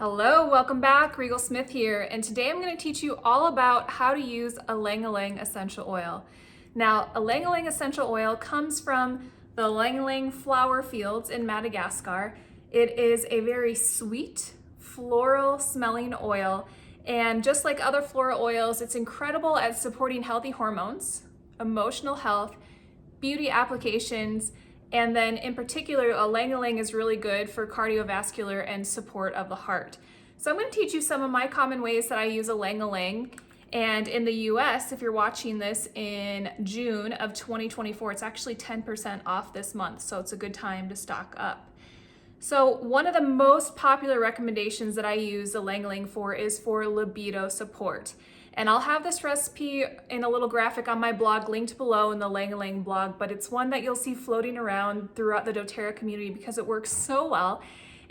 Hello, welcome back. Rigel Smith here, and today I'm going to teach you all about how to use Ylang Ylang essential oil. Now, Ylang Ylang essential oil comes from the Ylang Ylang flower fields in Madagascar. It is a very sweet, floral smelling oil, and just like other floral oils, it's incredible at supporting healthy hormones, emotional health, beauty applications, and then in particular, Ylang Ylang is really good for cardiovascular and support of the heart. So I'm going to teach you some of my common ways that I use Ylang Ylang. And in the US, if you're watching this in June of 2024, it's actually 10% off this month. So it's a good time to stock up. So one of the most popular recommendations that I use Ylang Ylang for is for libido support. And I'll have this recipe in a little graphic on my blog linked below in the Ylang Ylang blog, but it's one that you'll see floating around throughout the doTERRA community because it works so well.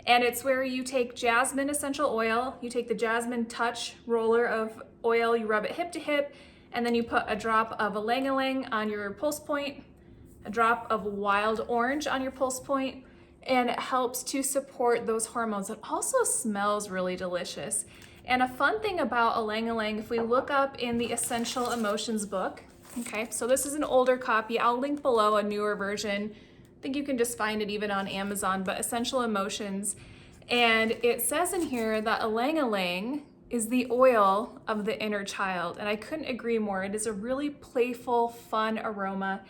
And it's where you take jasmine essential oil, you take the jasmine touch roller of oil, you rub it hip to hip, and then you put a drop of Ylang Ylang on your pulse point, a drop of wild orange on your pulse point, and it helps to support those hormones. It also smells really delicious. And a fun thing about Ylang Ylang, if we look up in the Essential Emotions book, okay, so this is an older copy. I'll link below a newer version. I think you can just find it even on Amazon, but Essential Emotions. And it says in here that Ylang Ylang is the oil of the inner child. And I couldn't agree more. It is a really playful, fun aroma.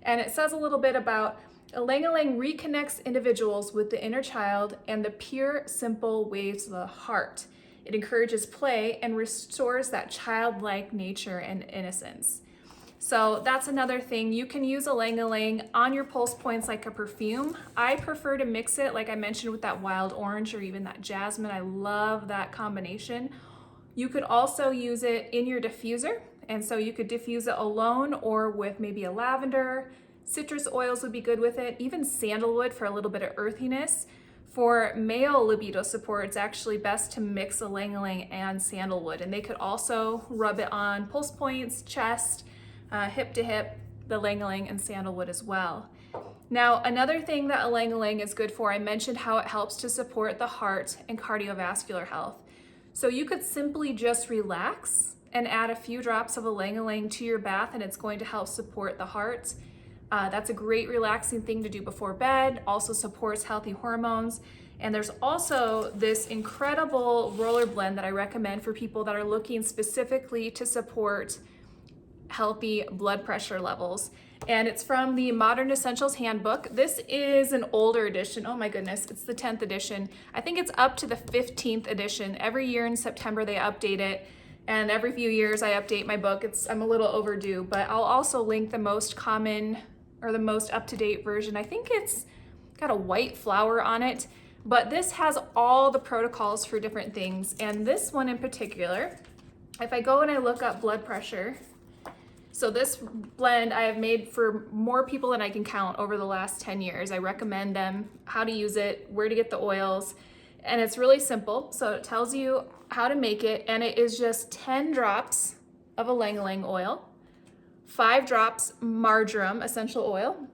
And it says a little bit about Ylang Ylang reconnects individuals with the inner child and the pure, simple waves of the heart. It encourages play and restores that childlike nature and innocence. So that's another thing. You can use Ylang Ylang on your pulse points like a perfume. I prefer to mix it, like I mentioned, with that wild orange or even that jasmine. I love that combination. You could also use it in your diffuser. And so you could diffuse it alone or with maybe a lavender. Citrus oils would be good with it. Even sandalwood for a little bit of earthiness. For male libido support, it's actually best to mix Ylang Ylang and sandalwood. And they could also rub it on pulse points, chest, hip to hip, the Ylang Ylang and sandalwood as well. Now, another thing that Ylang Ylang is good for, I mentioned how it helps to support the heart and cardiovascular health. So you could simply just relax and add a few drops of Ylang Ylang to your bath, and it's going to help support the heart. That's a great relaxing thing to do before bed, also supports healthy hormones. And there's also this incredible roller blend that I recommend for people that are looking specifically to support healthy blood pressure levels. And it's from the Modern Essentials Handbook. This is an older edition. Oh my goodness, it's the 10th edition. I think it's up to the 15th edition. Every year in September they update it. And every few years I update my book. I'm a little overdue, but I'll also link the most common or the most up-to-date version. I think it's got a white flower on it, but this has all the protocols for different things. And this one in particular, if I go and I look up blood pressure, so this blend I have made for more people than I can count over the last 10 years. I recommend them, how to use it, where to get the oils, and it's really simple. So it tells you how to make it, and it is just 10 drops of Ylang Ylang oil, 5 drops marjoram essential oil,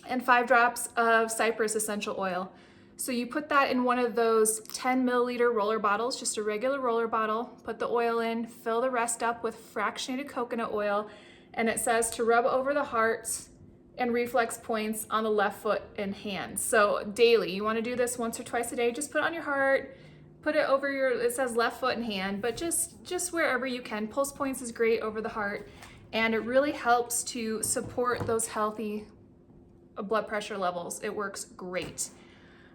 and 5 drops of cypress essential oil. So you put that in one of those 10 milliliter roller bottles, just a regular roller bottle, put the oil in, fill the rest up with fractionated coconut oil, and it says to rub over the heart and reflex points on the left foot and hand. So daily, you wanna do this once or twice a day, just put it on your heart, put it over it says left foot and hand, but just wherever you can. Pulse points is great over the heart. And it really helps to support those healthy blood pressure levels. It works great.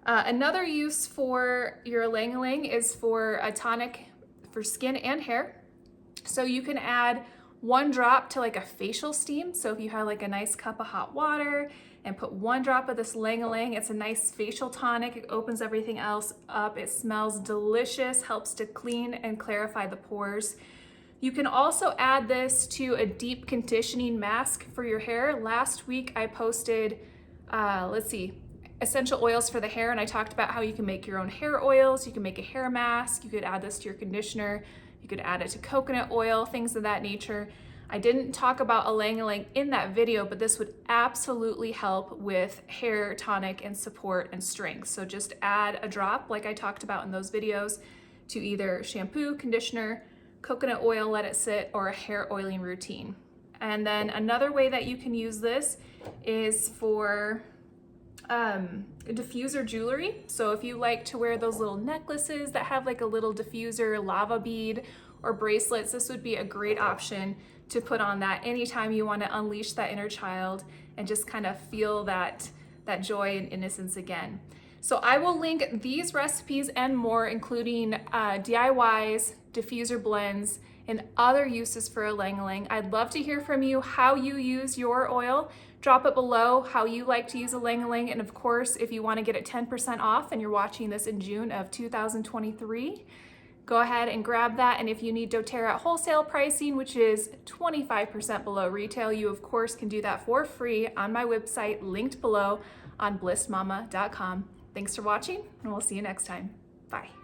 Another use for your Ylang Ylang is for a tonic for skin and hair. So you can add 1 drop to like a facial steam. So if you have like a nice cup of hot water and put 1 drop of this Ylang Ylang, it's a nice facial tonic. It opens everything else up. It smells delicious, helps to clean and clarify the pores. You can also add this to a deep conditioning mask for your hair. Last week I posted, essential oils for the hair, and I talked about how you can make your own hair oils, you can make a hair mask, you could add this to your conditioner, you could add it to coconut oil, things of that nature. I didn't talk about Ylang Ylang in that video, but this would absolutely help with hair tonic and support and strength. So just add a drop like I talked about in those videos. to either shampoo, conditioner, coconut oil, let it sit, or a hair oiling routine. And then another way that you can use this is for diffuser jewelry. So if you like to wear those little necklaces that have like a little diffuser lava bead or bracelets, this would be a great option to put on that anytime you want to unleash that inner child and just kind of feel that joy and innocence again. So I will link these recipes and more, including DIYs, diffuser blends, and other uses for Ylang Ylang. I'd love to hear from you how you use your oil. Drop it below how you like to use Ylang Ylang, and of course, if you want to get it 10% off and you're watching this in June of 2023, go ahead and grab that. And if you need doTERRA at wholesale pricing, which is 25% below retail, you of course can do that for free on my website, linked below on blissmama.com. Thanks for watching, and we'll see you next time. Bye.